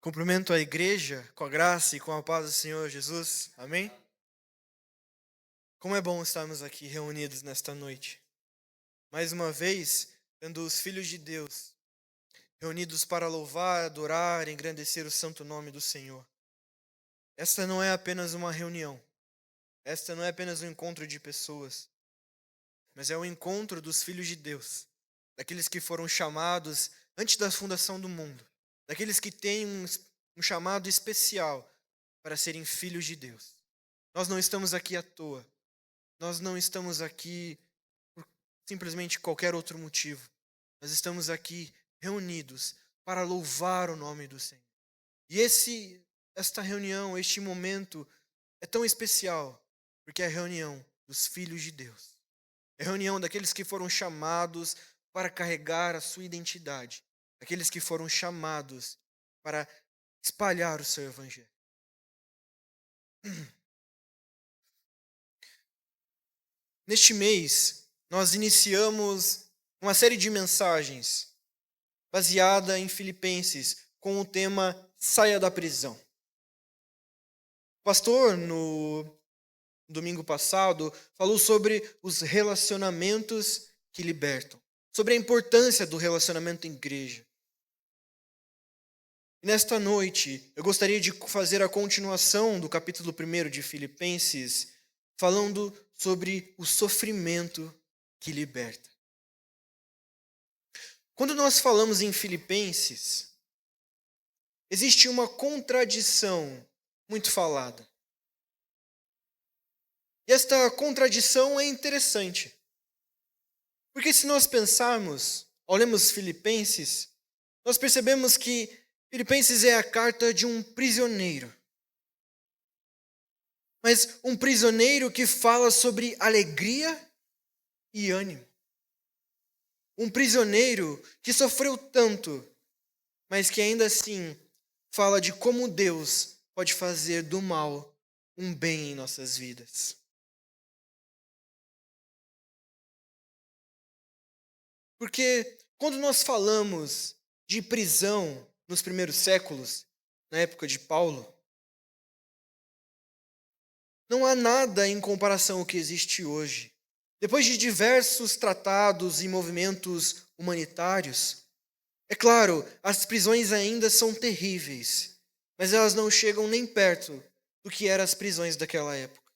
Cumprimento a igreja com a graça e com a paz do Senhor Jesus. Amém? Como é bom estarmos aqui reunidos nesta noite. Mais uma vez, tendo os filhos de Deus reunidos para louvar, adorar e engrandecer o santo nome do Senhor. Esta não é apenas uma reunião. Esta não é apenas um encontro de pessoas, mas é o encontro dos filhos de Deus, daqueles que foram chamados antes da fundação do mundo, daqueles que têm um chamado especial para serem filhos de Deus. Nós não estamos aqui à toa. Nós não estamos aqui por simplesmente qualquer outro motivo. Nós estamos aqui reunidos para louvar o nome do Senhor. E esta reunião, este momento é tão especial, porque é a reunião dos filhos de Deus. É a reunião daqueles que foram chamados para carregar a sua identidade, daqueles que foram chamados para espalhar o seu evangelho. Neste mês, nós iniciamos uma série de mensagens baseada em Filipenses com o tema Saia da Prisão. O pastor, no domingo passado, falou sobre os relacionamentos que libertam, sobre a importância do relacionamento em igreja. E nesta noite, eu gostaria de fazer a continuação do capítulo 1 de Filipenses, falando sobre o sofrimento que liberta. Quando nós falamos em Filipenses, existe uma contradição muito falada. E esta contradição é interessante. Porque se nós pensarmos, ao lermos Filipenses, nós percebemos que Filipenses é a carta de um prisioneiro. Mas um prisioneiro que fala sobre alegria e ânimo. Um prisioneiro que sofreu tanto, mas que ainda assim fala de como Deus pode fazer do mal um bem em nossas vidas. Porque quando nós falamos de prisão nos primeiros séculos, na época de Paulo, não há nada em comparação ao que existe hoje. Depois de diversos tratados e movimentos humanitários, é claro, as prisões ainda são terríveis, mas elas não chegam nem perto do que eram as prisões daquela época.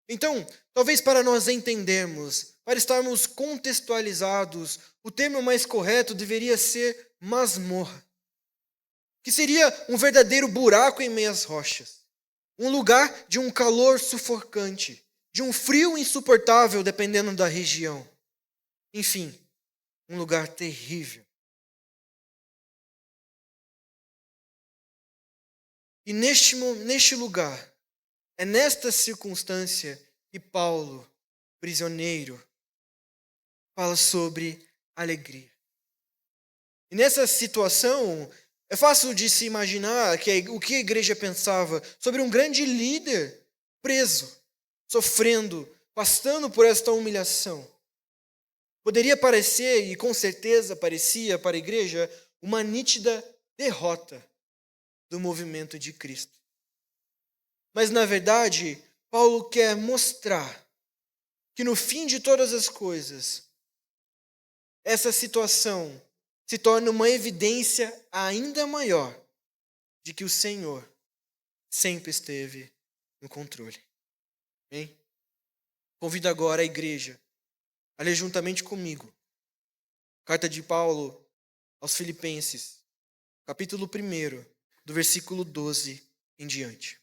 Então, talvez para nós entendermos, para estarmos contextualizados, o termo mais correto deveria ser masmorra, que seria um verdadeiro buraco em meio às rochas, um lugar de um calor sufocante, de um frio insuportável dependendo da região. Enfim, um lugar terrível. E neste lugar, é nesta circunstância que Paulo, prisioneiro, fala sobre alegria. E nessa situação, é fácil de se imaginar o que a igreja pensava sobre um grande líder preso, sofrendo, passando por esta humilhação. Poderia parecer, e com certeza parecia para a igreja, uma nítida derrota do movimento de Cristo. Mas, na verdade, Paulo quer mostrar que no fim de todas as coisas, essa situação se torna uma evidência ainda maior de que o Senhor sempre esteve no controle. Amém? Convido agora a igreja a ler juntamente comigo Carta de Paulo aos Filipenses, capítulo 1, do versículo 12 em diante.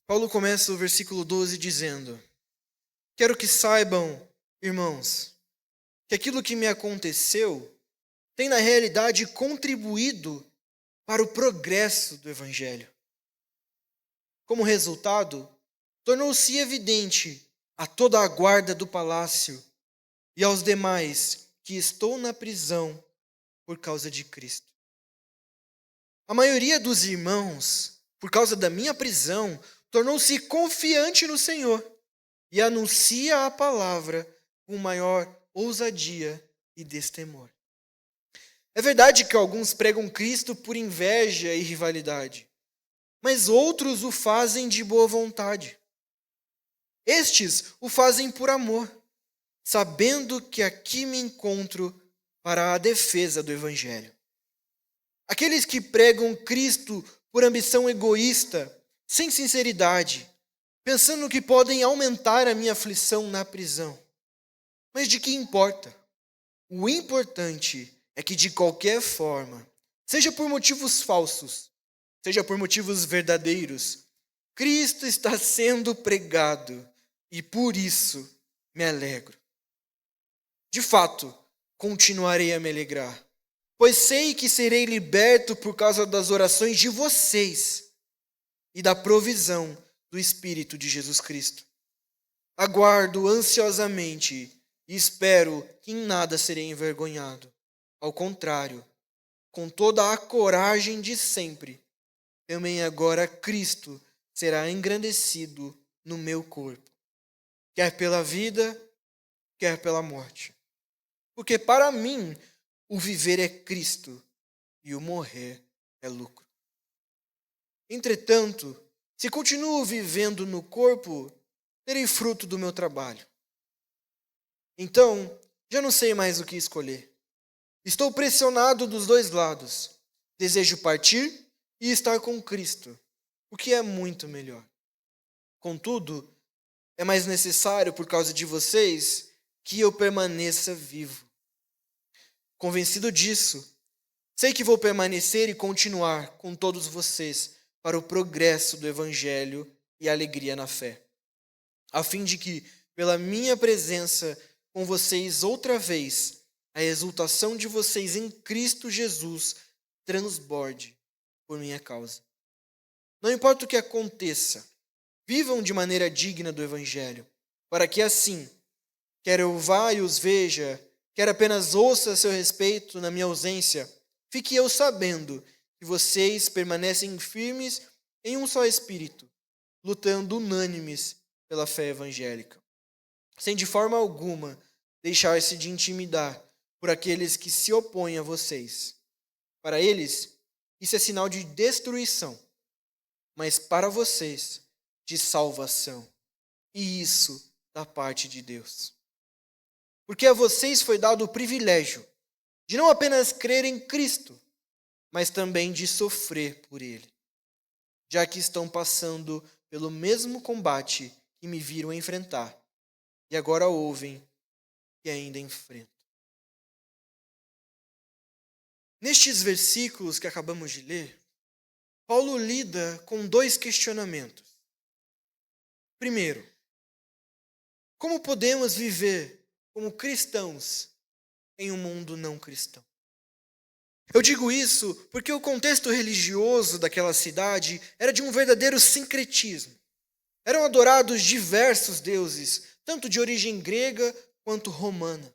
Paulo começa o versículo 12 dizendo: Quero que saibam, irmãos, que aquilo que me aconteceu tem na realidade contribuído para o progresso do Evangelho. Como resultado, tornou-se evidente a toda a guarda do palácio e aos demais que estou na prisão por causa de Cristo. A maioria dos irmãos, por causa da minha prisão, tornou-se confiante no Senhor e anuncia a palavra com maior ousadia e destemor. É verdade que alguns pregam Cristo por inveja e rivalidade, mas outros o fazem de boa vontade. Estes o fazem por amor, sabendo que aqui me encontro para a defesa do Evangelho. Aqueles que pregam Cristo por ambição egoísta, sem sinceridade, pensando que podem aumentar a minha aflição na prisão. Mas de que importa? O importante é que, de qualquer forma, seja por motivos falsos, seja por motivos verdadeiros, Cristo está sendo pregado e por isso me alegro. De fato, continuarei a me alegrar, pois sei que serei liberto por causa das orações de vocês e da provisão do Espírito de Jesus Cristo. Aguardo ansiosamente e espero que em nada serei envergonhado. Ao contrário, com toda a coragem de sempre, também agora Cristo será engrandecido no meu corpo, quer pela vida, quer pela morte. Porque para mim, o viver é Cristo e o morrer é lucro. Entretanto, se continuo vivendo no corpo, terei fruto do meu trabalho. Então, já não sei mais o que escolher. Estou pressionado dos dois lados. Desejo partir e estar com Cristo, o que é muito melhor. Contudo, é mais necessário, por causa de vocês, que eu permaneça vivo. Convencido disso, sei que vou permanecer e continuar com todos vocês para o progresso do Evangelho e a alegria na fé, a fim de que, pela minha presença com vocês outra vez, a exultação de vocês em Cristo Jesus transborde por minha causa. Não importa o que aconteça, vivam de maneira digna do Evangelho, para que assim, quer eu vá e os veja, quer apenas ouça a seu respeito na minha ausência, fique eu sabendo que vocês permanecem firmes em um só espírito, lutando unânimes pela fé evangélica, sem de forma alguma deixar-se de intimidar por aqueles que se opõem a vocês. Para eles, isso é sinal de destruição, mas para vocês, de salvação. E isso da parte de Deus. Porque a vocês foi dado o privilégio de não apenas crer em Cristo, mas também de sofrer por Ele, já que estão passando pelo mesmo combate que me viram enfrentar, e agora ouvem que ainda enfrentam. Nestes versículos que acabamos de ler, Paulo lida com dois questionamentos. Primeiro, como podemos viver como cristãos em um mundo não cristão? Eu digo isso porque o contexto religioso daquela cidade era de um verdadeiro sincretismo. Eram adorados diversos deuses, tanto de origem grega quanto romana.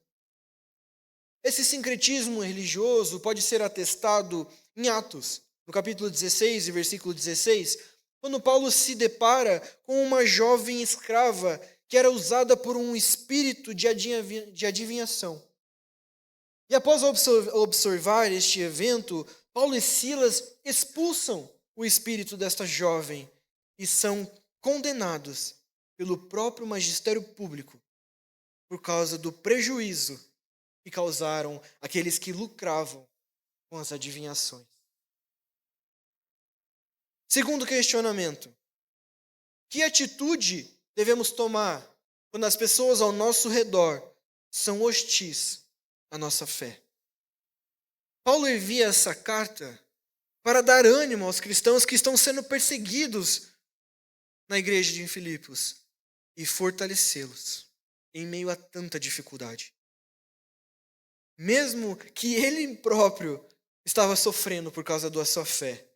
Esse sincretismo religioso pode ser atestado em Atos, no capítulo 16 e versículo 16, quando Paulo se depara com uma jovem escrava que era usada por um espírito de adivinhação. E após observar este evento, Paulo e Silas expulsam o espírito desta jovem e são condenados pelo próprio magistério público por causa do prejuízo que causaram aqueles que lucravam com as adivinhações. Segundo questionamento: que atitude devemos tomar quando as pessoas ao nosso redor são hostis à nossa fé? Paulo envia essa carta para dar ânimo aos cristãos que estão sendo perseguidos na igreja de Filipos e fortalecê-los em meio a tanta dificuldade. Mesmo que ele próprio estava sofrendo por causa da sua fé,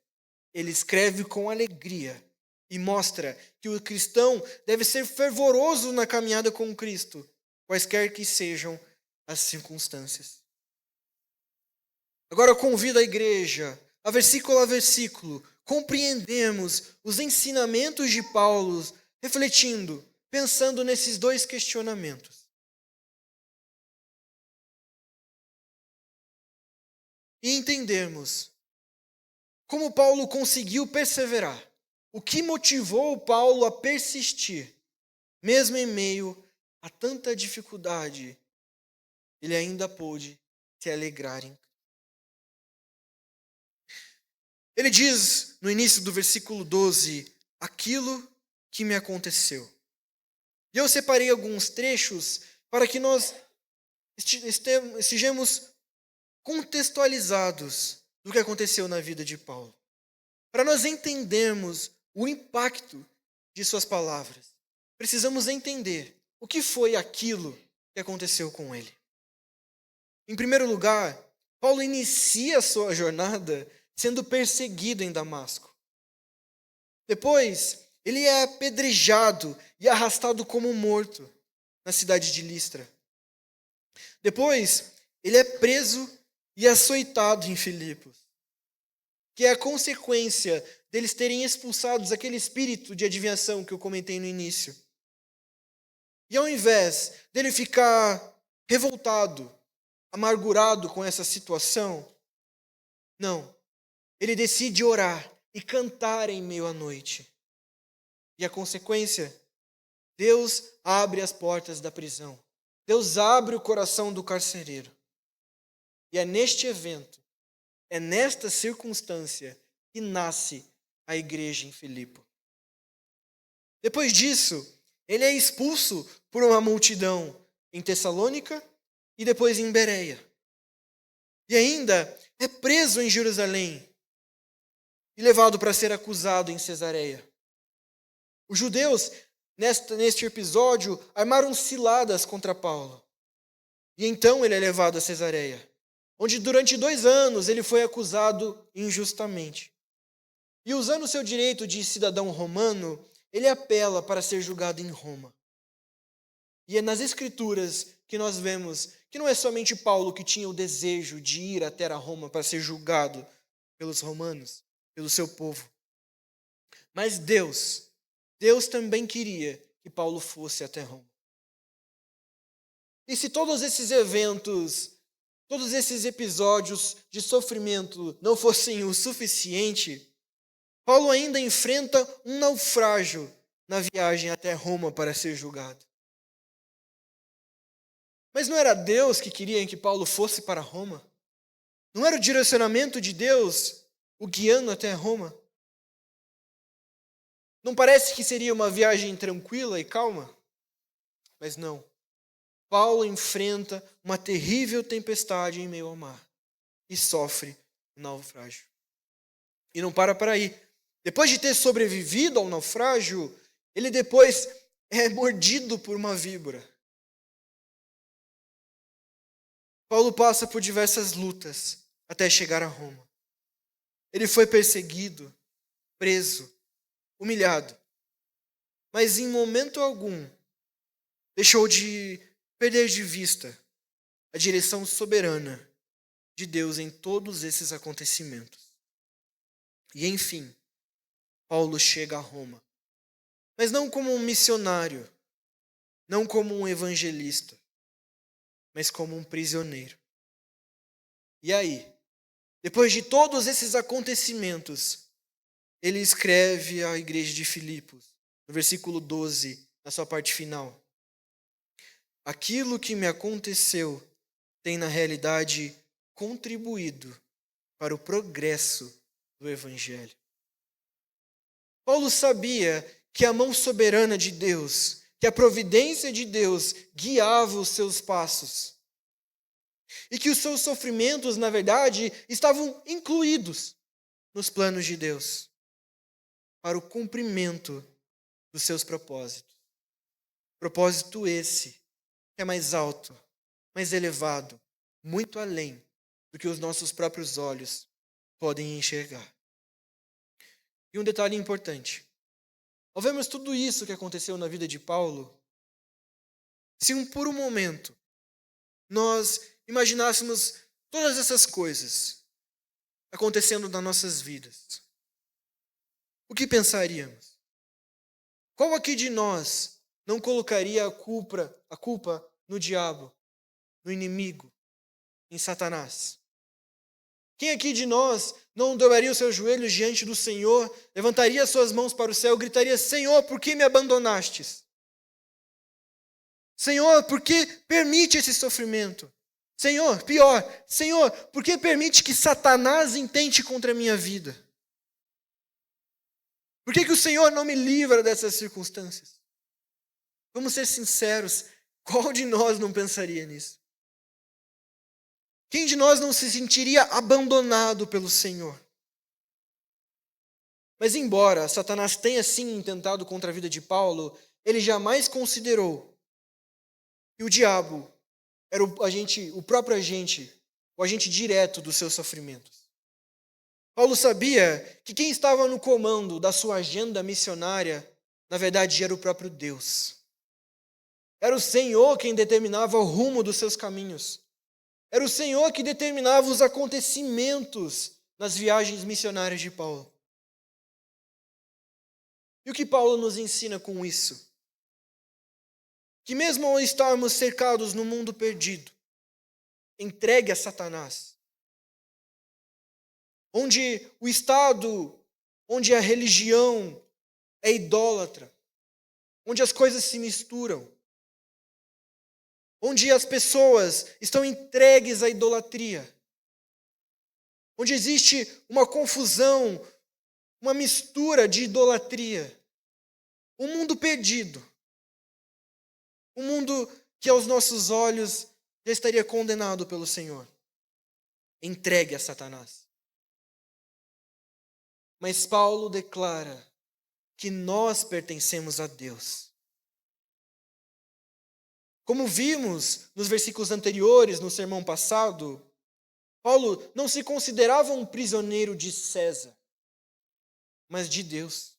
ele escreve com alegria e mostra que o cristão deve ser fervoroso na caminhada com Cristo, quaisquer que sejam as circunstâncias. Agora eu convido a igreja, a versículo, compreendemos os ensinamentos de Paulo, refletindo, pensando nesses dois questionamentos. E entendermos como Paulo conseguiu perseverar, o que motivou Paulo a persistir, mesmo em meio a tanta dificuldade, ele ainda pôde se alegrar em. Ele diz no início do versículo 12, aquilo que me aconteceu. E eu separei alguns trechos para que nós estejamos contextualizados do que aconteceu na vida de Paulo. Para nós entendermos o impacto de suas palavras, precisamos entender o que foi aquilo que aconteceu com ele. Em primeiro lugar, Paulo inicia a sua jornada sendo perseguido em Damasco. Depois, ele é apedrejado e arrastado como morto na cidade de Listra. Depois, ele é preso e açoitado em Filipos, que é a consequência deles terem expulsado aquele espírito de adivinhação que eu comentei no início. E ao invés dele ficar revoltado, amargurado com essa situação, não. Ele decide orar e cantar em meio à noite. E a consequência? Deus abre as portas da prisão. Deus abre o coração do carcereiro. E é neste evento, é nesta circunstância que nasce a igreja em Filipe. Depois disso, ele é expulso por uma multidão em Tessalônica e depois em Bereia. E ainda é preso em Jerusalém e levado para ser acusado em Cesareia. Os judeus, neste episódio, armaram ciladas contra Paulo. E então ele é levado a Cesareia, onde durante 2 anos ele foi acusado injustamente. E usando seu direito de cidadão romano, ele apela para ser julgado em Roma. E é nas Escrituras que nós vemos que não é somente Paulo que tinha o desejo de ir até a Roma para ser julgado pelos romanos, pelo seu povo. Mas Deus também queria que Paulo fosse até Roma. E se todos esses eventos, todos esses episódios de sofrimento não fossem o suficiente, Paulo ainda enfrenta um naufrágio na viagem até Roma para ser julgado. Mas não era Deus que queria que Paulo fosse para Roma? Não era o direcionamento de Deus o guiando até Roma? Não parece que seria uma viagem tranquila e calma? Mas não. Paulo enfrenta uma terrível tempestade em meio ao mar e sofre um naufrágio. E não para aí. Depois de ter sobrevivido ao naufrágio, ele depois é mordido por uma víbora. Paulo passa por diversas lutas até chegar a Roma. Ele foi perseguido, preso, humilhado, mas em momento algum deixou de perder de vista a direção soberana de Deus em todos esses acontecimentos. E enfim, Paulo chega a Roma, mas não como um missionário, não como um evangelista, mas como um prisioneiro. E aí, depois de todos esses acontecimentos, ele escreve à igreja de Filipos, no versículo 12, na sua parte final. Aquilo que me aconteceu tem, na realidade, contribuído para o progresso do Evangelho. Paulo sabia que a mão soberana de Deus, que a providência de Deus guiava os seus passos. E que os seus sofrimentos, na verdade, estavam incluídos nos planos de Deus para o cumprimento dos seus propósitos. Propósito esse que é mais alto, mais elevado, muito além do que os nossos próprios olhos podem enxergar. E um detalhe importante: Ao vermos tudo isso que aconteceu na vida de Paulo, se por um momento nós imaginássemos todas essas coisas acontecendo nas nossas vidas, o que pensaríamos? Qual aqui de nós não colocaria a culpa no diabo, no inimigo, em Satanás? Quem aqui de nós não dobraria os seus joelhos diante do Senhor, levantaria suas mãos para o céu e gritaria: Senhor, por que me abandonastes? Senhor, por que permite esse sofrimento? Senhor, pior, Senhor, por que permite que Satanás intente contra a minha vida? Por que o Senhor não me livra dessas circunstâncias? Vamos ser sinceros, qual de nós não pensaria nisso? Quem de nós não se sentiria abandonado pelo Senhor? Mas embora Satanás tenha sim intentado contra a vida de Paulo, ele jamais considerou que o diabo era o próprio agente, o agente direto dos seus sofrimentos. Paulo sabia que quem estava no comando da sua agenda missionária, na verdade, era o próprio Deus. Era o Senhor quem determinava o rumo dos seus caminhos. Era o Senhor que determinava os acontecimentos nas viagens missionárias de Paulo. E o que Paulo nos ensina com isso? Que mesmo ao estarmos cercados no mundo perdido, entregue a Satanás, onde o Estado, onde a religião é idólatra, onde as coisas se misturam, onde as pessoas estão entregues à idolatria, onde existe uma confusão, uma mistura de idolatria, um mundo perdido, um mundo que aos nossos olhos já estaria condenado pelo Senhor, entregue a Satanás. Mas Paulo declara que nós pertencemos a Deus. Como vimos nos versículos anteriores, no sermão passado, Paulo não se considerava um prisioneiro de César, mas de Deus.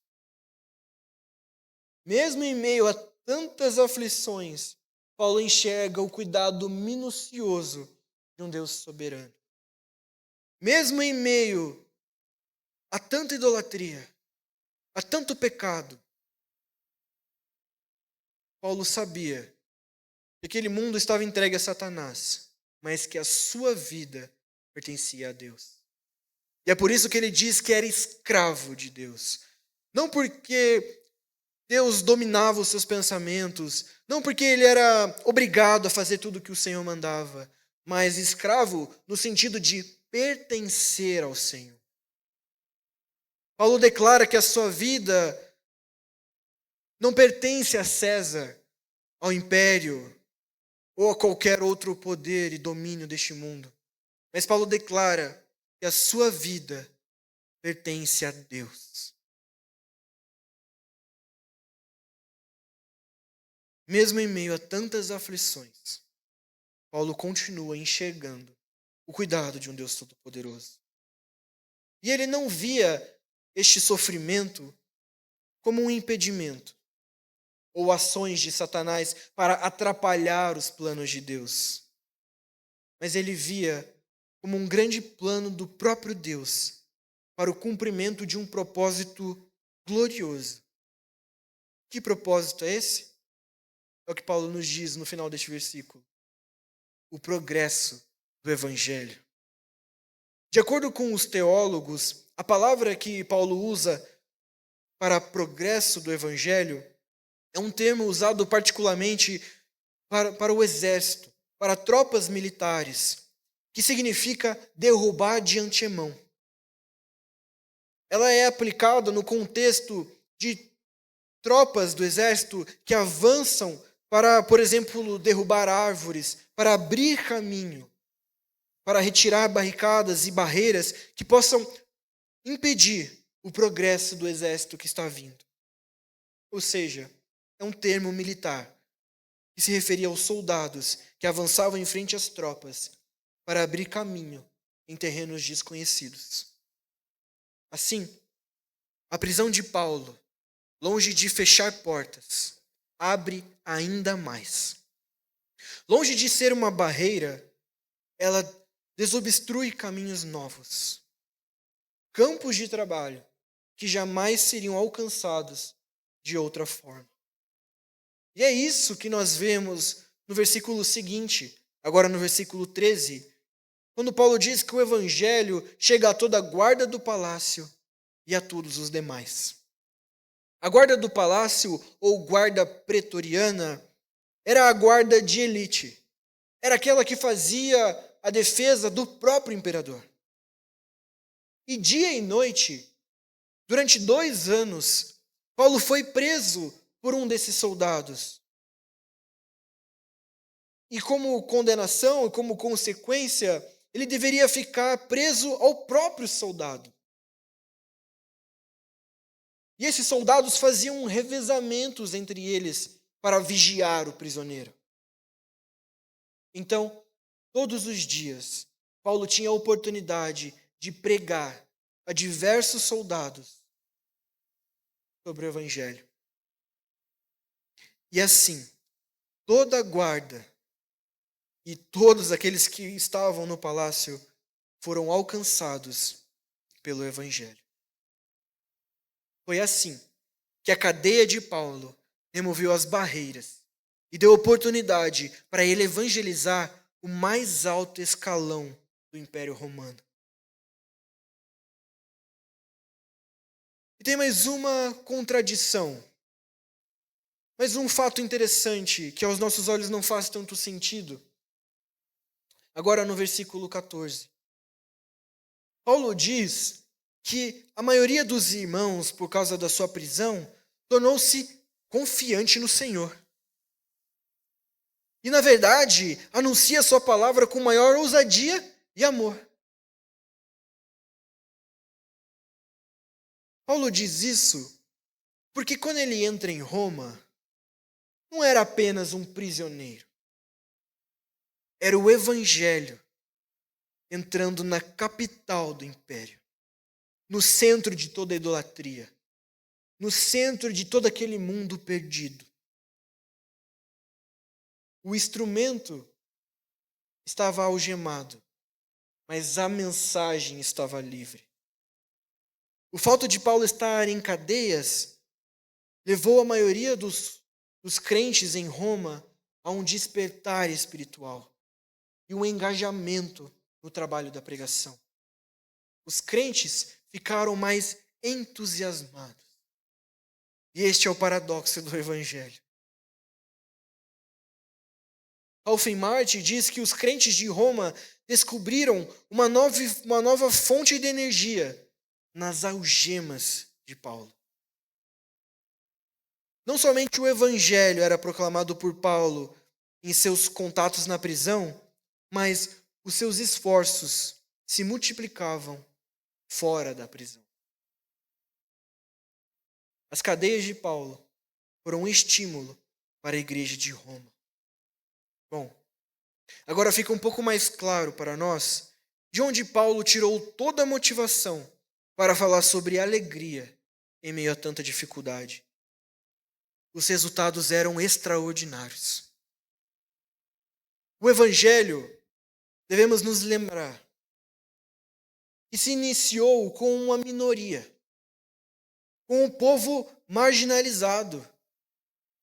Mesmo em meio a tantas aflições, Paulo enxerga o cuidado minucioso de um Deus soberano. Mesmo em meio a tanta idolatria, a tanto pecado, Paulo sabia que aquele mundo estava entregue a Satanás, mas que a sua vida pertencia a Deus. E é por isso que ele diz que era escravo de Deus. Não porque Deus dominava os seus pensamentos, não porque ele era obrigado a fazer tudo o que o Senhor mandava, mas escravo no sentido de pertencer ao Senhor. Paulo declara que a sua vida não pertence a César, ao império, ou a qualquer outro poder e domínio deste mundo. Mas Paulo declara que a sua vida pertence a Deus. Mesmo em meio a tantas aflições, Paulo continua enxergando o cuidado de um Deus Todo-Poderoso. E ele não via este sofrimento como um impedimento ou ações de Satanás para atrapalhar os planos de Deus. Mas ele via como um grande plano do próprio Deus para o cumprimento de um propósito glorioso. Que propósito é esse? É o que Paulo nos diz no final deste versículo. O progresso do Evangelho. De acordo com os teólogos, a palavra que Paulo usa para progresso do Evangelho é um termo usado particularmente para o exército, para tropas militares, que significa derrubar de antemão. Ela é aplicada no contexto de tropas do exército que avançam para, por exemplo, derrubar árvores, para abrir caminho, para retirar barricadas e barreiras que possam impedir o progresso do exército que está vindo. Ou seja, é um termo militar que se referia aos soldados que avançavam em frente às tropas para abrir caminho em terrenos desconhecidos. Assim, a prisão de Paulo longe de fechar portas, abre ainda mais. Longe de ser uma barreira, ela desobstrui caminhos novos, campos de trabalho que jamais seriam alcançados de outra forma. E é isso que nós vemos no versículo seguinte, agora no versículo 13, quando Paulo diz que o evangelho chega a toda a guarda do palácio e a todos os demais. A guarda do palácio, ou guarda pretoriana, era a guarda de elite. Era aquela que fazia a defesa do próprio imperador. E dia e noite, durante 2 anos, Paulo foi preso por um desses soldados. E como condenação e como consequência, ele deveria ficar preso ao próprio soldado. E esses soldados faziam revezamentos entre eles para vigiar o prisioneiro. Então, todos os dias, Paulo tinha a oportunidade de pregar a diversos soldados sobre o evangelho. E assim, toda a guarda e todos aqueles que estavam no palácio foram alcançados pelo evangelho. Foi assim que a cadeia de Paulo removeu as barreiras e deu oportunidade para ele evangelizar o mais alto escalão do Império Romano. E tem mais uma contradição, mais um fato interessante que aos nossos olhos não faz tanto sentido. Agora no versículo 14. Paulo diz que a maioria dos irmãos, por causa da sua prisão, tornou-se confiante no Senhor. E, na verdade, anuncia a sua palavra com maior ousadia e amor. Paulo diz isso porque quando ele entra em Roma, não era apenas um prisioneiro. Era o evangelho entrando na capital do império, no centro de toda a idolatria, no centro de todo aquele mundo perdido. O instrumento estava algemado, mas a mensagem estava livre. O fato de Paulo estar em cadeias levou a maioria dos crentes em Roma a um despertar espiritual e um engajamento no trabalho da pregação. Os crentes ficaram mais entusiasmados. E este é o paradoxo do evangelho. Alfred Martin diz que os crentes de Roma descobriram uma nova fonte de energia nas algemas de Paulo. Não somente o evangelho era proclamado por Paulo em seus contatos na prisão, mas os seus esforços se multiplicavam fora da prisão. As cadeias de Paulo foram um estímulo para a igreja de Roma. Bom, agora fica um pouco mais claro para nós de onde Paulo tirou toda a motivação para falar sobre alegria em meio a tanta dificuldade. Os resultados eram extraordinários. O evangelho, devemos nos lembrar, que se iniciou com uma minoria, com um povo marginalizado,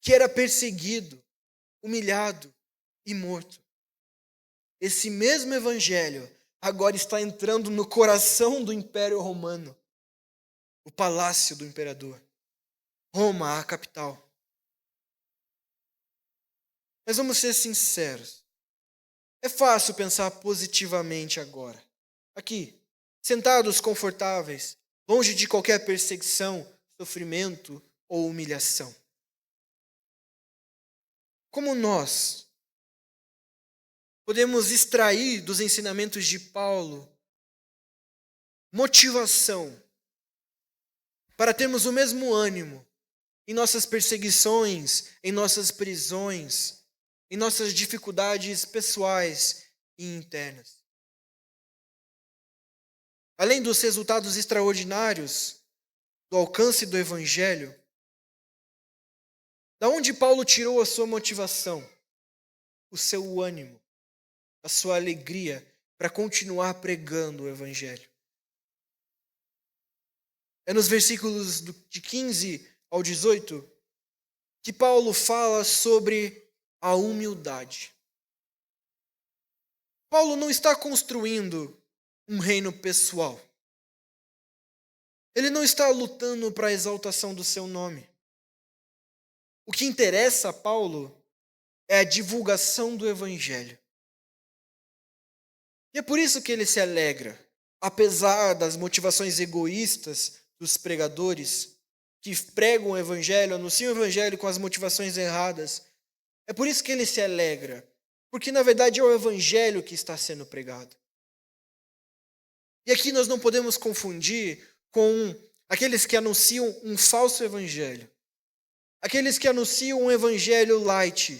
que era perseguido, humilhado e morto. Esse mesmo evangelho agora está entrando no coração do Império Romano, o palácio do imperador, Roma, a capital. Mas vamos ser sinceros. É fácil pensar positivamente agora. Aqui, sentados confortáveis, longe de qualquer perseguição, sofrimento ou humilhação. Como nós podemos extrair dos ensinamentos de Paulo motivação para termos o mesmo ânimo em nossas perseguições, em nossas prisões, em nossas dificuldades pessoais e internas? Além dos resultados extraordinários do alcance do evangelho, Da onde Paulo tirou a sua motivação, o seu ânimo, a sua alegria para continuar pregando o Evangelho? É nos versículos de 15 ao 18 que Paulo fala sobre a humildade. Paulo não está construindo um reino pessoal. Ele não está lutando para a exaltação do seu nome. O que interessa a Paulo é a divulgação do Evangelho. E é por isso que ele se alegra, apesar das motivações egoístas dos pregadores que pregam o Evangelho, anunciam o Evangelho com as motivações erradas. É por isso que ele se alegra, porque na verdade é o Evangelho que está sendo pregado. E aqui nós não podemos confundir com aqueles que anunciam um falso Evangelho, aqueles que anunciam um Evangelho light,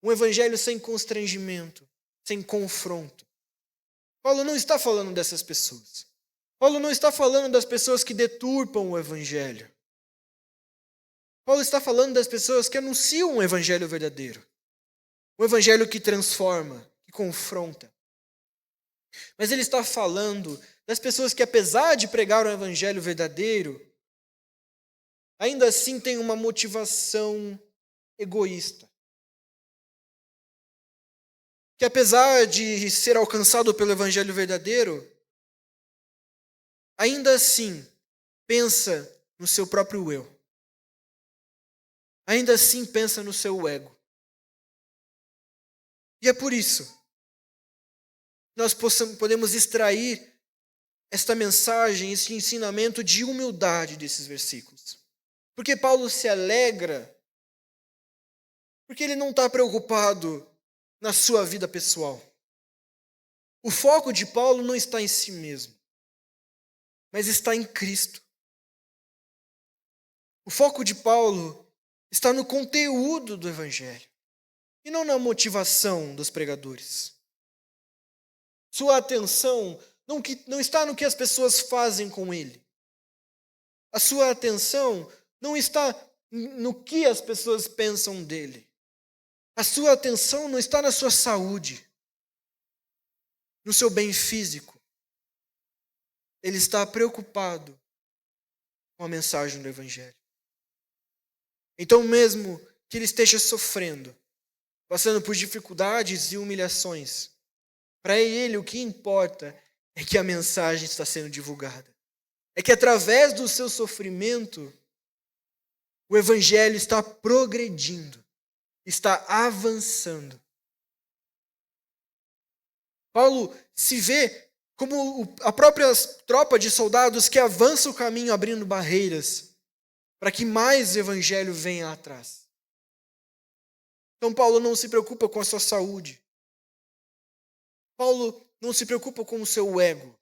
um Evangelho sem constrangimento, sem confronto. Paulo não está falando dessas pessoas. Paulo não está falando das pessoas que deturpam o Evangelho. Paulo está falando das pessoas que anunciam um Evangelho verdadeiro. Um Evangelho que transforma, que confronta. Mas ele está falando das pessoas que, apesar de pregar o Evangelho verdadeiro, ainda assim têm uma motivação egoísta. Que apesar de ser alcançado pelo Evangelho verdadeiro, ainda assim pensa no seu próprio eu. Ainda assim pensa no seu ego. E é por isso que nós podemos extrair esta mensagem, esse ensinamento de humildade desses versículos. Porque Paulo se alegra, porque ele não está preocupado na sua vida pessoal. O foco de Paulo não está em si mesmo, mas está em Cristo. O foco de Paulo está no conteúdo do Evangelho e não na motivação dos pregadores. Sua atenção não está no que as pessoas fazem com ele. A sua atenção não está no que as pessoas pensam dele. A sua atenção não está na sua saúde, no seu bem físico. Ele está preocupado com a mensagem do Evangelho. Então, mesmo que ele esteja sofrendo, passando por dificuldades e humilhações, para ele o que importa é que a mensagem está sendo divulgada. É que através do seu sofrimento, o Evangelho está progredindo, está avançando. Paulo se vê como a própria tropa de soldados que avança o caminho abrindo barreiras para que mais Evangelho venha atrás. Então Paulo não se preocupa com a sua saúde. Paulo não se preocupa com o seu ego.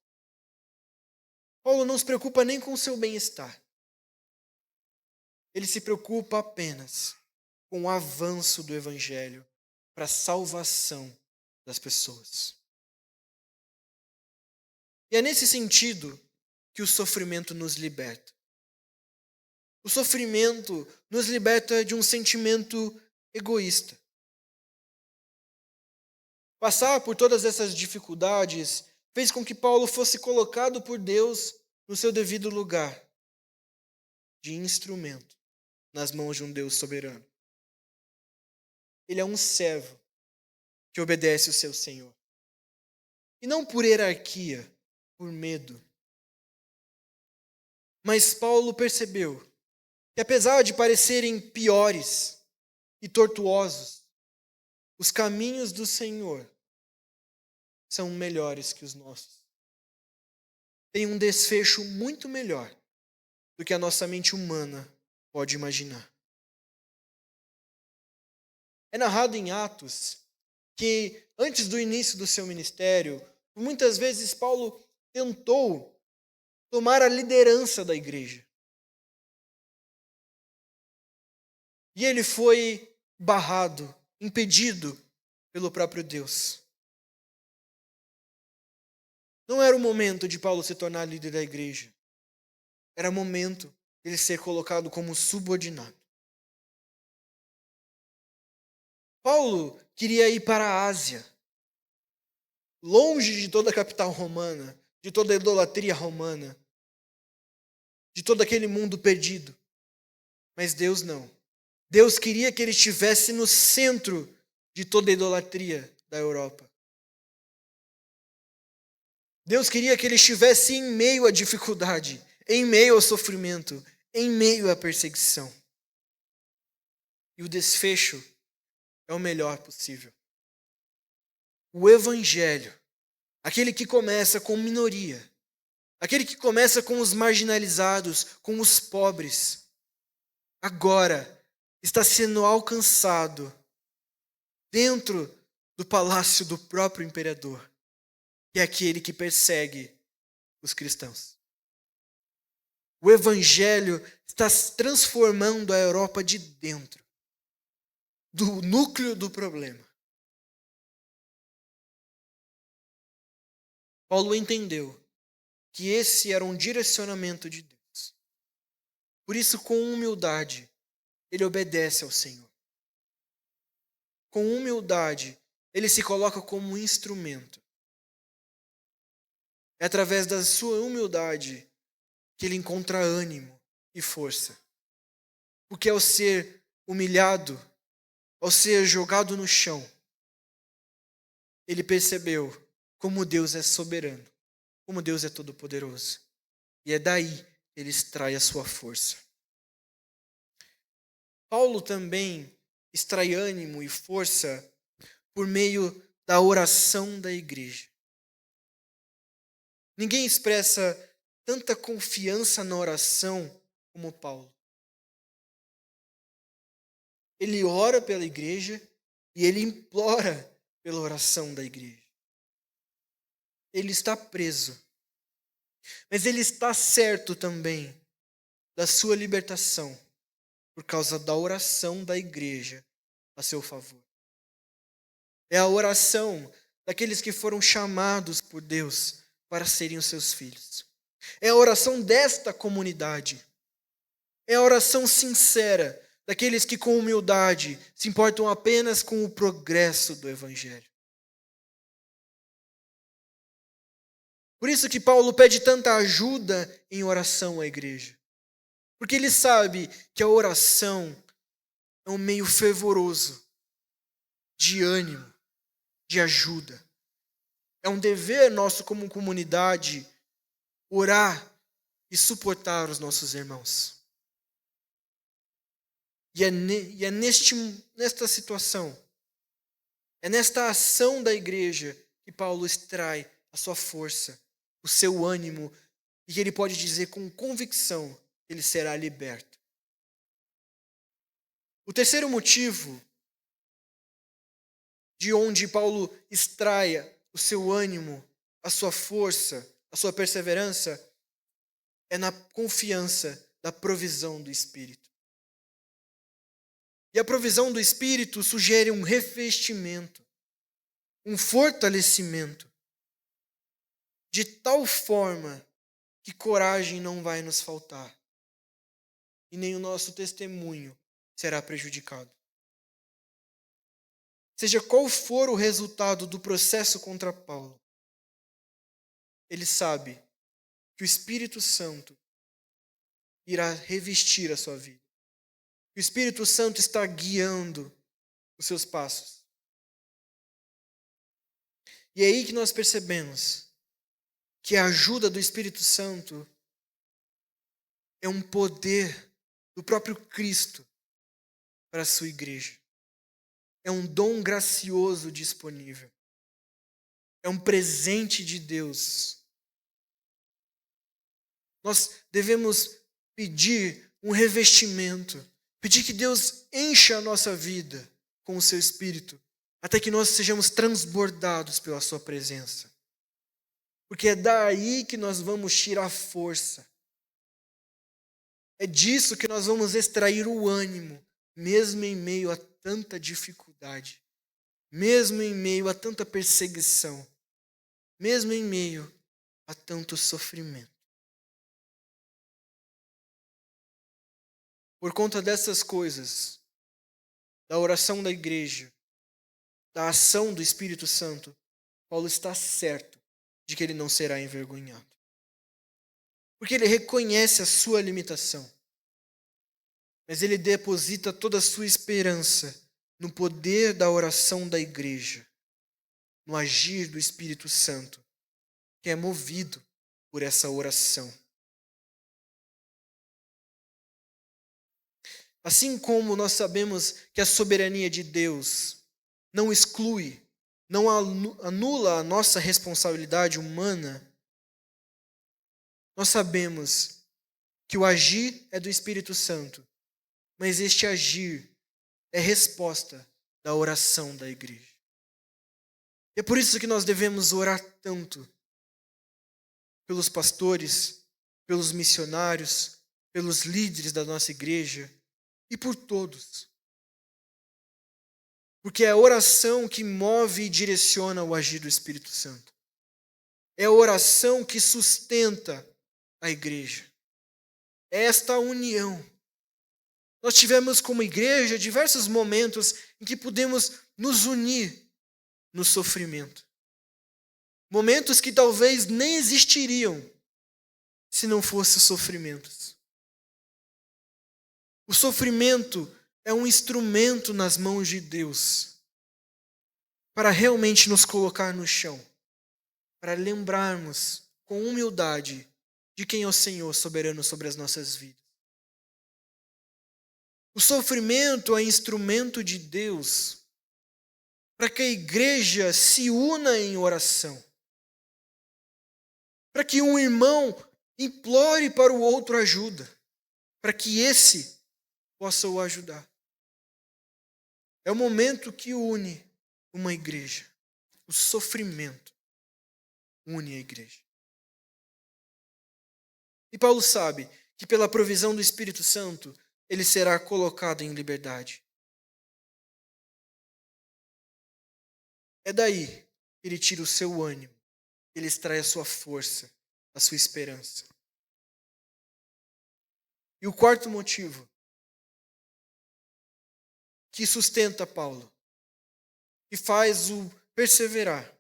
Paulo não se preocupa nem com o seu bem-estar. Ele se preocupa apenas com o avanço do Evangelho para a salvação das pessoas. E é nesse sentido que o sofrimento nos liberta. O sofrimento nos liberta de um sentimento egoísta. Passar por todas essas dificuldades fez com que Paulo fosse colocado por Deus no seu devido lugar, de instrumento, nas mãos de um Deus soberano. Ele é um servo que obedece o seu Senhor. E não por hierarquia, por medo. Mas Paulo percebeu que apesar de parecerem piores e tortuosos, os caminhos do Senhor são melhores que os nossos. Tem um desfecho muito melhor do que a nossa mente humana pode imaginar. É narrado em Atos que, antes do início do seu ministério, muitas vezes Paulo tentou tomar a liderança da igreja. E ele foi barrado, impedido pelo próprio Deus. Não era o momento de Paulo se tornar líder da igreja. Era momento de ele ser colocado como subordinado. Paulo queria ir para a Ásia, longe de toda a capital romana, de toda a idolatria romana, de todo aquele mundo perdido. Mas Deus não. Deus queria que ele estivesse no centro de toda a idolatria da Europa. Deus queria que ele estivesse em meio à dificuldade, em meio ao sofrimento, em meio à perseguição. E o desfecho é o melhor possível. O Evangelho, aquele que começa com minoria, aquele que começa com os marginalizados, com os pobres, agora está sendo alcançado dentro do palácio do próprio imperador, que é aquele que persegue os cristãos. O Evangelho está transformando a Europa de dentro, do núcleo do problema. Paulo entendeu que esse era um direcionamento de Deus. Por isso, com humildade, ele obedece ao Senhor. Com humildade, ele se coloca como um instrumento. É através da sua humildade que ele encontra ânimo e força. Porque ao ser humilhado, ao ser jogado no chão, ele percebeu como Deus é soberano, como Deus é todo-poderoso. E é daí que ele extrai a sua força. Paulo também extrai ânimo e força por meio da oração da igreja. Ninguém expressa tanta confiança na oração como Paulo. Ele ora pela igreja e ele implora pela oração da igreja. Ele está preso, mas ele está certo também da sua libertação por causa da oração da igreja a seu favor. É a oração daqueles que foram chamados por Deus para serem os seus filhos. É a oração desta comunidade. É a oração sincera daqueles que com humildade se importam apenas com o progresso do Evangelho. Por isso que Paulo pede tanta ajuda em oração à igreja. Porque ele sabe que a oração é um meio fervoroso de ânimo, de ajuda. É um dever nosso como comunidade orar e suportar os nossos irmãos. E é nesta situação, é nesta ação da igreja que Paulo extrai a sua força, o seu ânimo, e que ele pode dizer com convicção que ele será liberto. O terceiro motivo de onde Paulo extrai o seu ânimo, a sua força, a sua perseverança, é na confiança da provisão do Espírito. E a provisão do Espírito sugere um revestimento, um fortalecimento, de tal forma que coragem não vai nos faltar e nem o nosso testemunho será prejudicado. Seja qual for o resultado do processo contra Paulo, ele sabe que o Espírito Santo irá revestir a sua vida. O Espírito Santo está guiando os seus passos. E é aí que nós percebemos que a ajuda do Espírito Santo é um poder do próprio Cristo para a sua igreja. É um dom gracioso disponível. É um presente de Deus. Nós devemos pedir um revestimento, pedir que Deus encha a nossa vida com o seu Espírito, até que nós sejamos transbordados pela sua presença. Porque é daí que nós vamos tirar força. É disso que nós vamos extrair o ânimo, mesmo em meio a tanta dificuldade, mesmo em meio a tanta perseguição, mesmo em meio a tanto sofrimento. Por conta dessas coisas, da oração da igreja, da ação do Espírito Santo, Paulo está certo de que ele não será envergonhado. Porque ele reconhece a sua limitação. Mas ele deposita toda a sua esperança no poder da oração da igreja, no agir do Espírito Santo, que é movido por essa oração. Assim como nós sabemos que a soberania de Deus não exclui, não anula a nossa responsabilidade humana, nós sabemos que o agir é do Espírito Santo, mas este agir é resposta da oração da igreja. E é por isso que nós devemos orar tanto pelos pastores, pelos missionários, pelos líderes da nossa igreja e por todos. Porque é a oração que move e direciona o agir do Espírito Santo. É a oração que sustenta a igreja. É esta união. Nós tivemos como igreja diversos momentos em que pudemos nos unir no sofrimento. Momentos que talvez nem existiriam se não fossem os sofrimentos. O sofrimento é um instrumento nas mãos de Deus para realmente nos colocar no chão, para lembrarmos com humildade de quem é o Senhor soberano sobre as nossas vidas. O sofrimento é instrumento de Deus para que a igreja se una em oração, para que um irmão implore para o outro ajuda, para que esse possa o ajudar. É o momento que une uma igreja. O sofrimento une a igreja. E Paulo sabe que pela provisão do Espírito Santo, ele será colocado em liberdade. É daí que ele tira o seu ânimo, ele extrai a sua força, a sua esperança. E o quarto motivo que sustenta Paulo, que faz o perseverar,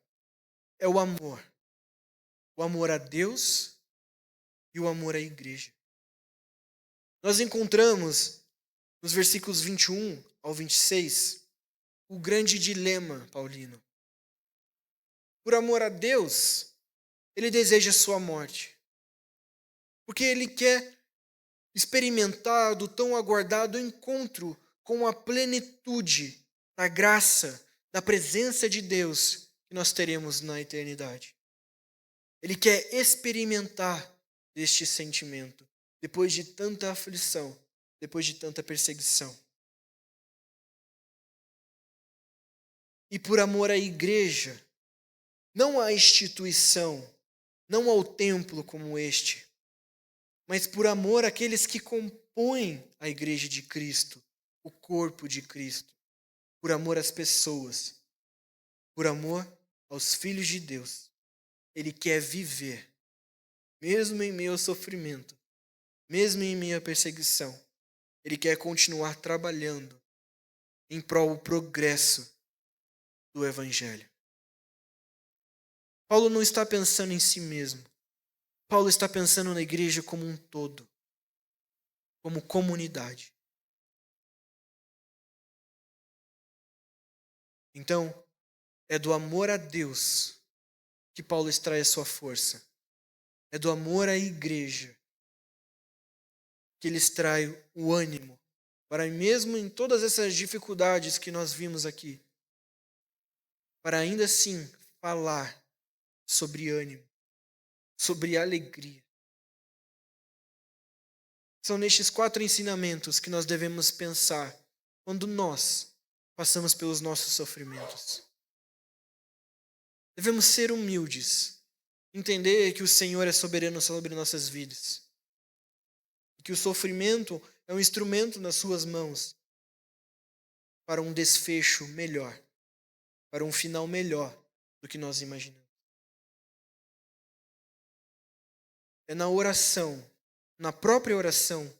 é o amor. O amor a Deus e o amor à igreja. Nós encontramos nos versículos 21 ao 26 o grande dilema paulino. Por amor a Deus, ele deseja a sua morte. Porque ele quer experimentar do tão aguardado encontro com a plenitude da graça, da presença de Deus que nós teremos na eternidade. Ele quer experimentar deste sentimento, depois de tanta aflição, depois de tanta perseguição. E por amor à igreja, não à instituição, não ao templo como este, mas por amor àqueles que compõem a igreja de Cristo, o corpo de Cristo, por amor às pessoas, por amor aos filhos de Deus. Ele quer viver, mesmo em meio ao sofrimento, mesmo em meio à perseguição. Ele quer continuar trabalhando em prol do progresso do Evangelho. Paulo não está pensando em si mesmo. Paulo está pensando na igreja como um todo, como comunidade. Então, é do amor a Deus que Paulo extrai a sua força. É do amor à igreja que ele extrai o ânimo para, mesmo em todas essas dificuldades que nós vimos aqui, para ainda assim falar sobre ânimo, sobre alegria. São nestes 4 ensinamentos que nós devemos pensar quando nós passamos pelos nossos sofrimentos. Devemos ser humildes, entender que o Senhor é soberano sobre nossas vidas, e que o sofrimento é um instrumento nas suas mãos para um desfecho melhor, para um final melhor do que nós imaginamos. É na oração, na própria oração,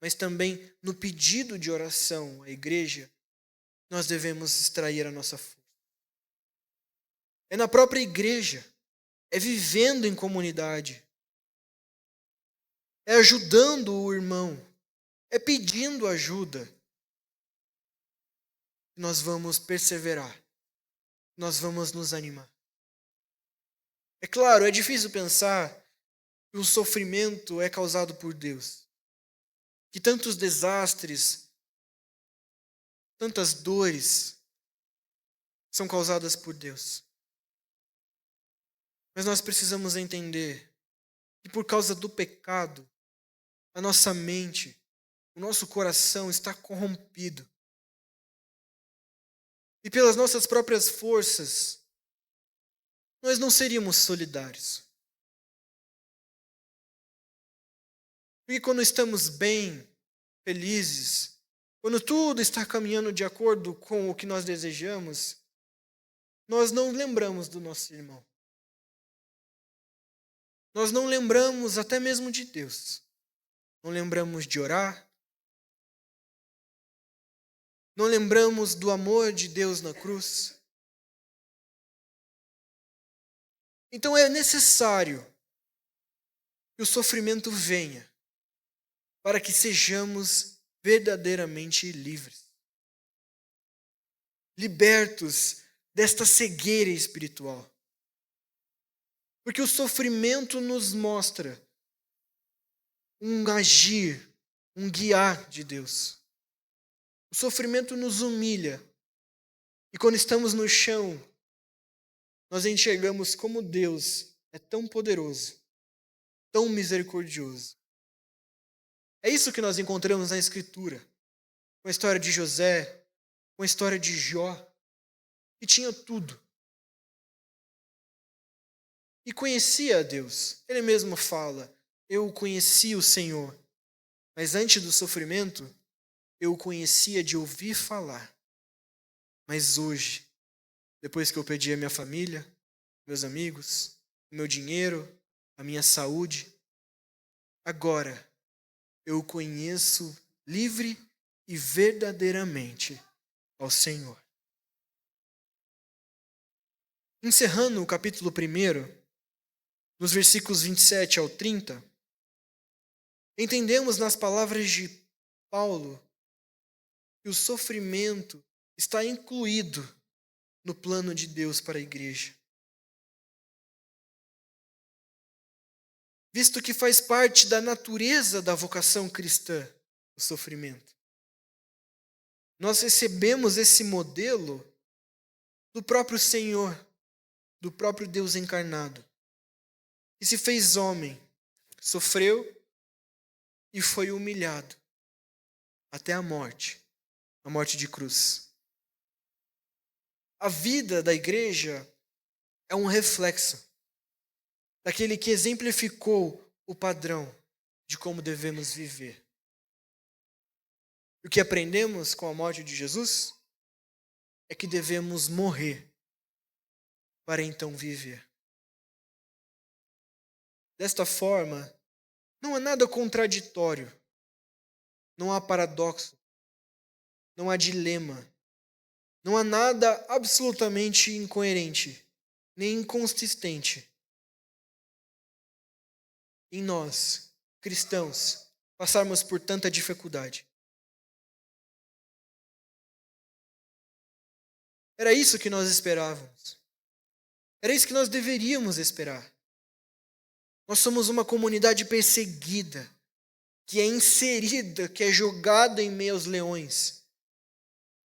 mas também no pedido de oração à igreja, nós devemos extrair a nossa força. é na própria igreja, é vivendo em comunidade, é ajudando o irmão, é pedindo ajuda. Nós vamos perseverar, nós vamos nos animar. É claro, é difícil pensar que o sofrimento é causado por Deus, que tantos desastres, tantas dores são causadas por Deus. Mas nós precisamos entender que por causa do pecado, a nossa mente, o nosso coração está corrompido. E pelas nossas próprias forças, nós não seríamos solidários. Porque quando estamos bem, felizes, quando tudo está caminhando de acordo com o que nós desejamos, nós não lembramos do nosso irmão. Nós não lembramos até mesmo de Deus. Não lembramos de orar. Não lembramos do amor de Deus na cruz. Então é necessário que o sofrimento venha para que sejamos verdadeiramente livres, libertos desta cegueira espiritual. Porque o sofrimento nos mostra um agir, um guiar de Deus. O sofrimento nos humilha. E quando estamos no chão, nós enxergamos como Deus é tão poderoso, tão misericordioso. É isso que nós encontramos na Escritura, com a história de José, com a história de Jó, que tinha tudo. E conhecia a Deus. Ele mesmo fala, eu conheci o Senhor, mas antes do sofrimento, eu o conhecia de ouvir falar. Mas hoje, depois que eu perdi a minha família, meus amigos, o meu dinheiro, a minha saúde, agora eu o conheço livre e verdadeiramente ao Senhor. Encerrando o capítulo 1, nos versículos 27 ao 30, entendemos nas palavras de Paulo que o sofrimento está incluído no plano de Deus para a igreja. Visto que faz parte da natureza da vocação cristã, o sofrimento. Nós recebemos esse modelo do próprio Senhor, do próprio Deus encarnado, que se fez homem, sofreu e foi humilhado até a morte de cruz. A vida da igreja é um reflexo daquele que exemplificou o padrão de como devemos viver. O que aprendemos com a morte de Jesus é que devemos morrer para então viver. Desta forma, não há nada contraditório, não há paradoxo, não há dilema, não há nada absolutamente incoerente, nem inconsistente em nós, cristãos, passarmos por tanta dificuldade. Era isso que nós esperávamos. Era isso que nós deveríamos esperar. Nós somos uma comunidade perseguida, que é inserida, que é jogada em meio aos leões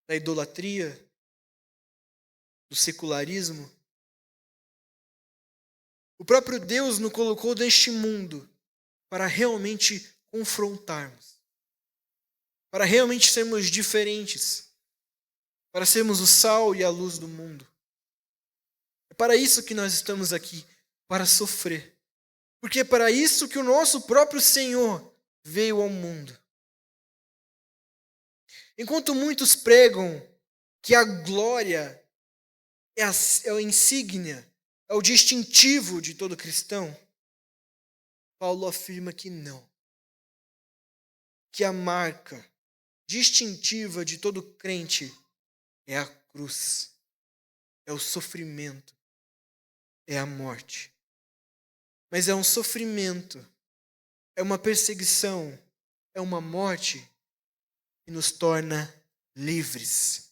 da idolatria, do secularismo. O próprio Deus nos colocou neste mundo para realmente confrontarmos, para realmente sermos diferentes, para sermos o sal e a luz do mundo. É para isso que nós estamos aqui, para sofrer. Porque é para isso que o nosso próprio Senhor veio ao mundo. Enquanto muitos pregam que a glória é a insígnia, é o distintivo de todo cristão, Paulo afirma que não. Que a marca distintiva de todo crente é a cruz, é o sofrimento, é a morte. Mas é um sofrimento, é uma perseguição, é uma morte que nos torna livres.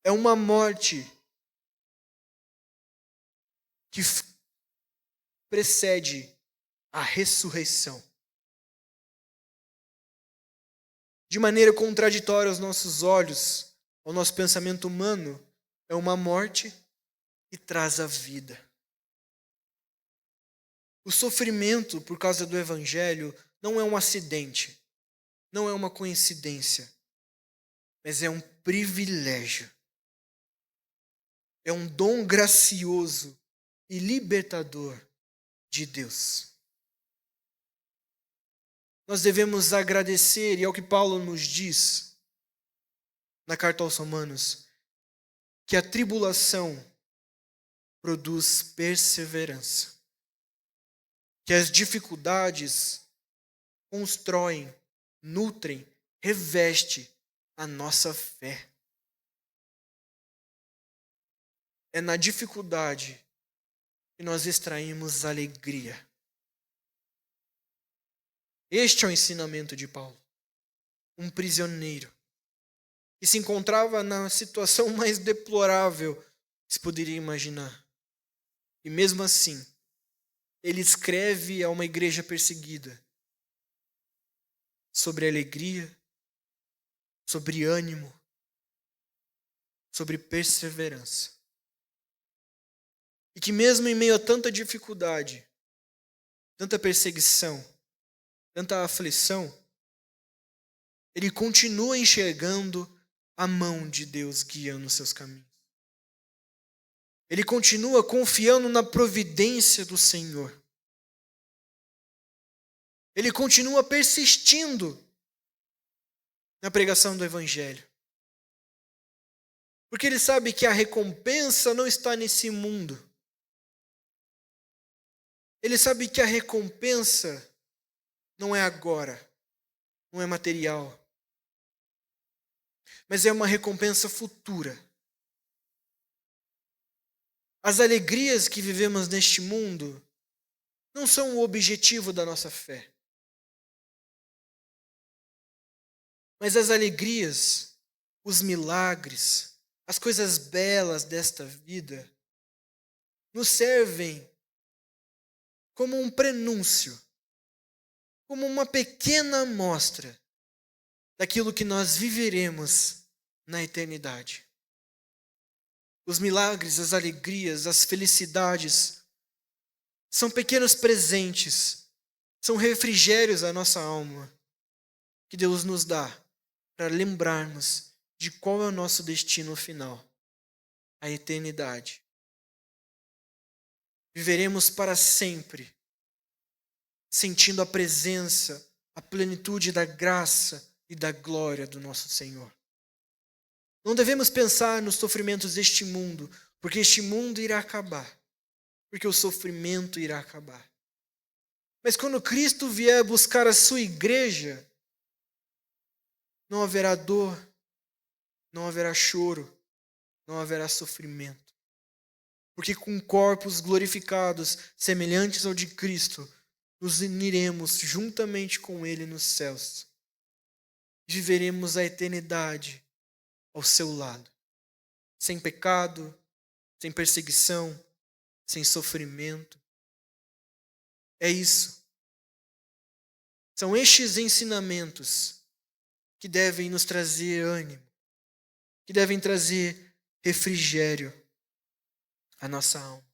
É uma morte que precede a ressurreição. De maneira contraditória aos nossos olhos, ao nosso pensamento humano, é uma morte que traz a vida. O sofrimento por causa do Evangelho não é um acidente, não é uma coincidência, mas é um privilégio. É um dom gracioso e libertador de Deus. Nós devemos agradecer, e é o que Paulo nos diz na carta aos Romanos, que a tribulação produz perseverança, que as dificuldades constroem, nutrem, revestem a nossa fé. É na dificuldade que nós extraímos alegria. Este é o ensinamento de Paulo, um prisioneiro que se encontrava na situação mais deplorável que se poderia imaginar. E mesmo assim, ele escreve a uma igreja perseguida sobre alegria, sobre ânimo, sobre perseverança. E que mesmo em meio a tanta dificuldade, tanta perseguição, tanta aflição, ele continua enxergando a mão de Deus guiando os seus caminhos. Ele continua confiando na providência do Senhor. Ele continua persistindo na pregação do Evangelho. Porque ele sabe que a recompensa não está nesse mundo. Ele sabe que a recompensa não é agora, não é material, mas é uma recompensa futura. As alegrias que vivemos neste mundo não são o objetivo da nossa fé. Mas as alegrias, os milagres, as coisas belas desta vida nos servem como um prenúncio, como uma pequena amostra daquilo que nós viveremos na eternidade. Os milagres, as alegrias, as felicidades são pequenos presentes, são refrigérios à nossa alma que Deus nos dá para lembrarmos de qual é o nosso destino final, a eternidade. Viveremos para sempre, sentindo a presença, a plenitude da graça e da glória do nosso Senhor. Não devemos pensar nos sofrimentos deste mundo, porque este mundo irá acabar, porque o sofrimento irá acabar. Mas quando Cristo vier buscar a sua igreja, não haverá dor, não haverá choro, não haverá sofrimento. Porque com corpos glorificados, semelhantes ao de Cristo, nos uniremos juntamente com Ele nos céus. Viveremos a eternidade ao seu lado, sem pecado, sem perseguição, sem sofrimento. É isso. São estes ensinamentos que devem nos trazer ânimo, que devem trazer refrigério à nossa alma.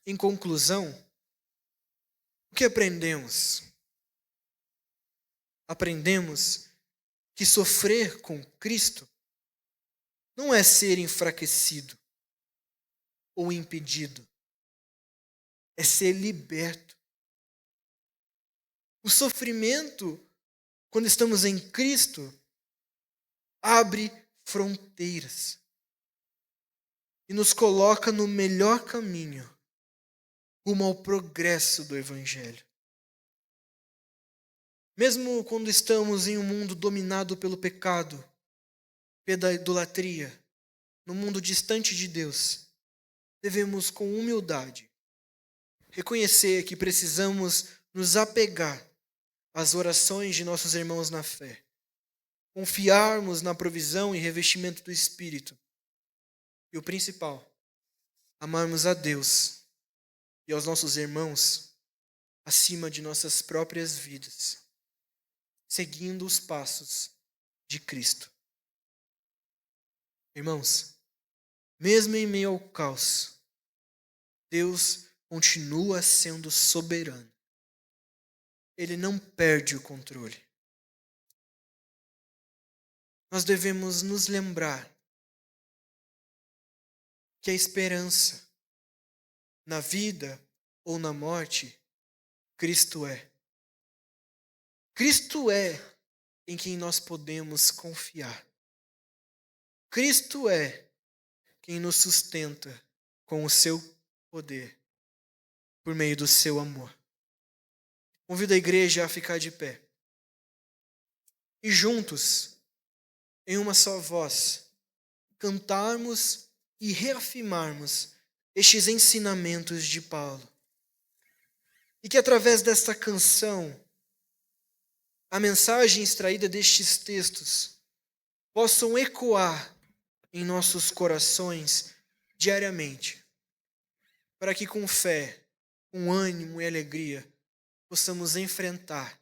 Em conclusão, o que aprendemos? Aprendemos que sofrer com Cristo não é ser enfraquecido ou impedido, é ser liberto. O sofrimento, quando estamos em Cristo, abre fronteiras e nos coloca no melhor caminho rumo ao progresso do Evangelho. Mesmo quando estamos em um mundo dominado pelo pecado, pela idolatria, num mundo distante de Deus, devemos, com humildade, reconhecer que precisamos nos apegar às orações de nossos irmãos na fé, confiarmos na provisão e revestimento do Espírito. E o principal, amarmos a Deus e aos nossos irmãos acima de nossas próprias vidas, seguindo os passos de Cristo. Irmãos, mesmo em meio ao caos, Deus continua sendo soberano. Ele não perde o controle. Nós devemos nos lembrar que a esperança, na vida ou na morte, Cristo é. Cristo é em quem nós podemos confiar. Cristo é quem nos sustenta com o seu poder, por meio do seu amor. Convido a igreja a ficar de pé. E juntos, em uma só voz, cantarmos e reafirmarmos estes ensinamentos de Paulo. E que através desta canção, a mensagem extraída destes textos possam ecoar em nossos corações diariamente, para que com fé, com ânimo e alegria, possamos enfrentar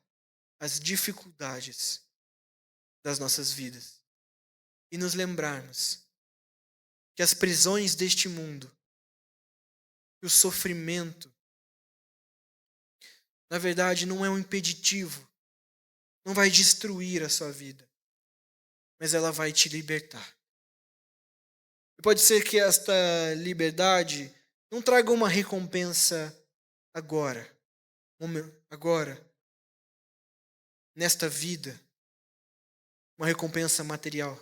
as dificuldades das nossas vidas e nos lembrarmos que as prisões deste mundo, que o sofrimento, na verdade, não é um impeditivo, não vai destruir a sua vida, mas ela vai te libertar. E pode ser que esta liberdade não traga uma recompensa agora, nesta vida, uma recompensa material.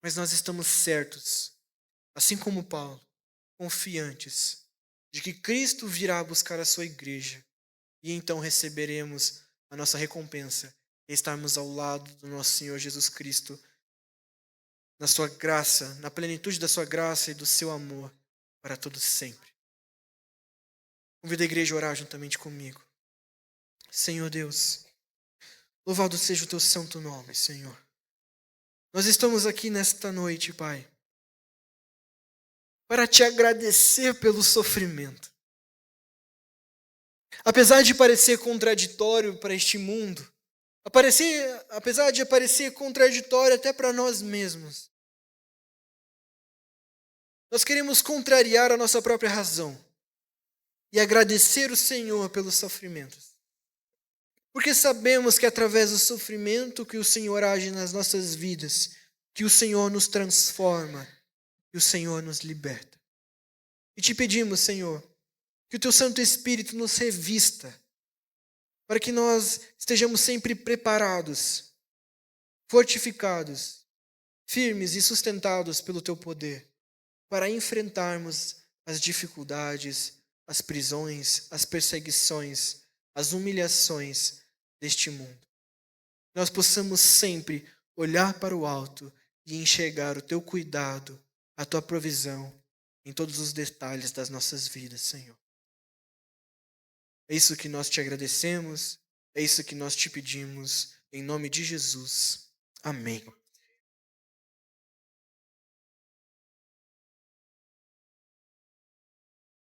Mas nós estamos certos, assim como Paulo, confiantes de que Cristo virá buscar a sua igreja e então receberemos a nossa recompensa e estarmos ao lado do nosso Senhor Jesus Cristo na sua graça, na plenitude da sua graça e do seu amor para todos sempre. Convido a igreja a orar juntamente comigo. Senhor Deus, louvado seja o teu santo nome, Senhor. Nós estamos aqui nesta noite, Pai, para te agradecer pelo sofrimento. Apesar de parecer contraditório para este mundo, apesar de parecer contraditório até para nós mesmos, nós queremos contrariar a nossa própria razão e agradecer o Senhor pelos sofrimentos. Porque sabemos que através do sofrimento que o Senhor age nas nossas vidas, que o Senhor nos transforma, que o Senhor nos liberta. E te pedimos, Senhor, que o teu Santo Espírito nos revista, para que nós estejamos sempre preparados, fortificados, firmes e sustentados pelo teu poder, para enfrentarmos as dificuldades, as prisões, as perseguições, as humilhações deste mundo. Nós possamos sempre olhar para o alto e enxergar o teu cuidado, a tua provisão em todos os detalhes das nossas vidas, Senhor. É isso que nós te agradecemos, é isso que nós te pedimos, em nome de Jesus. Amém.